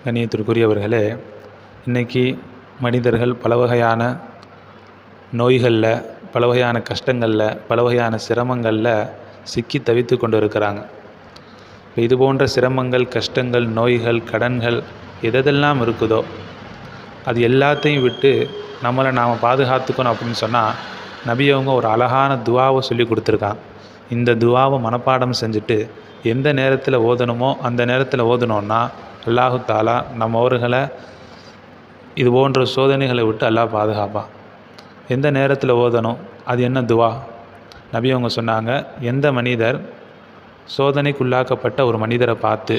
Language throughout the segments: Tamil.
கண்ணியத்திற்குரியவர்களே, இன்றைக்கி மனிதர்கள் பல வகையான நோய்களில், பல வகையான கஷ்டங்களில், பல வகையான சிரமங்களில் சிக்கி தவித்து கொண்டு இருக்கிறாங்க. இப்போ இது போன்ற சிரமங்கள், கஷ்டங்கள், நோய்கள், கடன்கள் எதெல்லாம் இருக்குதோ அது எல்லாத்தையும் விட்டு நம்மளை நாம் பாதுகாத்துக்கணும் அப்படின்னு சொன்னால் நபி அவங்க ஒரு அழகான துவாவை சொல்லி கொடுத்துருக்காங்க. இந்த துவாவை மனப்பாடம் செஞ்சுட்டு எந்த நேரத்தில் ஓதணுமோ அந்த நேரத்தில் ஓதணுன்னா அல்லாஹு தாலா நம்மவர்களை இது போன்ற சோதனைகளை விட்டு அல்லாஹ் பாதுகாப்பான். எந்த நேரத்தில் ஓதணும், அது என்ன துவா? நபி அவங்க சொன்னாங்க, எந்த மனிதர் சோதனைக்குள்ளாக்கப்பட்ட ஒரு மனிதரை பார்த்து,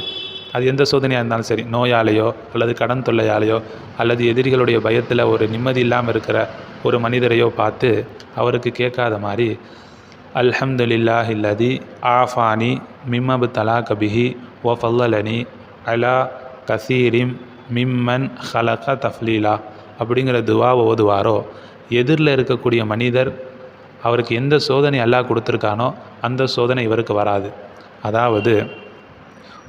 அது எந்த சோதனையாக இருந்தாலும் சரி, நோயாலேயோ அல்லது கடன் தொல்லையாலேயோ அல்லது எதிரிகளுடைய பயத்தில் ஒரு நிம்மதி இல்லாமல் இருக்கிற ஒரு மனிதரையோ பார்த்து அவருக்கு கேட்காத மாதிரி, அல்ஹம்துலில்லாஹில்லதி ஆஃபானி மிம்மபு தலா கபிஹி ஓ ஃபல்லலனி அலா கசீரிம் மிம்மன் ஹலக தஃப்லீலா அப்படிங்கிற துவாவை ஓதுவாரோ, எதிரில் இருக்கக்கூடிய மனிதர் அவருக்கு எந்த சோதனை அல்லாஹ் கொடுத்துருக்கானோ அந்த சோதனை இவருக்கு வராது. அதாவது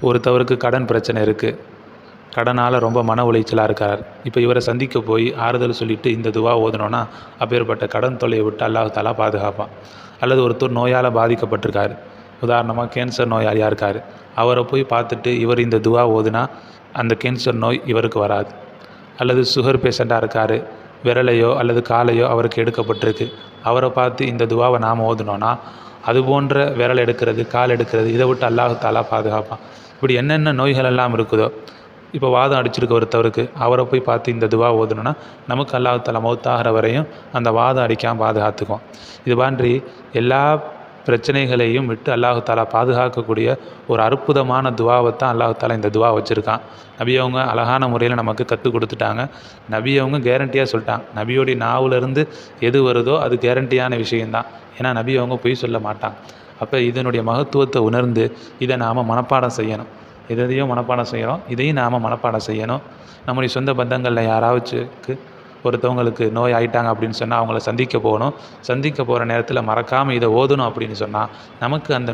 ஒருத்தவருக்கு கடன் பிரச்சனை இருக்குது, கடனால் ரொம்ப மன உளைச்சலாக இருக்கார். இப்போ இவரை சந்திக்க போய் ஆறுதல் சொல்லிவிட்டு இந்த துவா ஓதணுன்னா அப்பேற்பட்ட கடன் தொல்லையை விட்டு அல்லாஹ் தஆலா பாதுகாப்பான். அல்லது ஒருத்தர் நோயால் பாதிக்கப்பட்டிருக்கார், உதாரணமாக கேன்சர் நோயாளியாக இருக்கார், அவரை போய் பார்த்துட்டு இவர் இந்த துவா ஓதுனா அந்த கேன்சர் நோய் இவருக்கு வராது. அல்லது சுகர் பேஷண்ட்டாக இருக்கார், விரலையோ அல்லது காலையோ அவருக்கு எடுக்கப்பட்டிருக்கு, அவரை பார்த்து இந்த துவாவை நாம் ஓதுனோன்னா அது போன்ற விரல் எடுக்கிறது, கால் எடுக்கிறது இதை விட்டு அல்லாஹ் தஆலா பாதுகாப்பான். இப்படி என்னென்ன நோய்கள் எல்லாம் இருக்குதோ, இப்போ வாதம் அடிச்சிருக்க ஒருத்தவருக்கு அவரை போய் பார்த்து இந்த துவா ஓதுனோன்னா நமக்கு அல்லாஹ் தஆலா மௌத்தாகிற வரையும் அந்த வாதம் அடிக்காமல் பாதுகாத்துக்கும். இது மாதிரி எல்லா பிரச்சனைகளையும் விட்டு அல்லாஹ் தஆலா பாதுகாக்கக்கூடிய ஒரு அற்புதமான துவாவைத்தான் அல்லாஹ் தஆலா இந்த துவா வச்சுருக்கான். நபி அவங்க அழகான முறையில் நமக்கு கற்றுக் கொடுத்துட்டாங்க. நபி அவங்க கேரண்டியாக சொல்லிட்டாங்க. நபியோடைய நாவிலிருந்து எது வருதோ அது கேரண்டியான விஷயந்தான். ஏன்னா நபி அவங்க பொய் சொல்ல மாட்டாங்க. அப்போ இதனுடைய மகத்துவத்தை உணர்ந்து இதை நாம் மனப்பாடம் செய்யணும். எதையும் மனப்பாடம் செய்கிறோம், இதையும் நாம் மனப்பாடம் செய்யணும். நம்முடைய சொந்த பந்தங்களில் யாராவதுக்கு ஒருத்தவங்களுக்கு நோய் ஆயிட்டாங்க அப்படின்னு சொன்னால் அவங்கள சந்திக்க போகணும். சந்திக்க போகிற நேரத்தில் மறக்காமல் இதை ஓதணும் அப்படின்னு சொன்னால் நமக்கு அந்த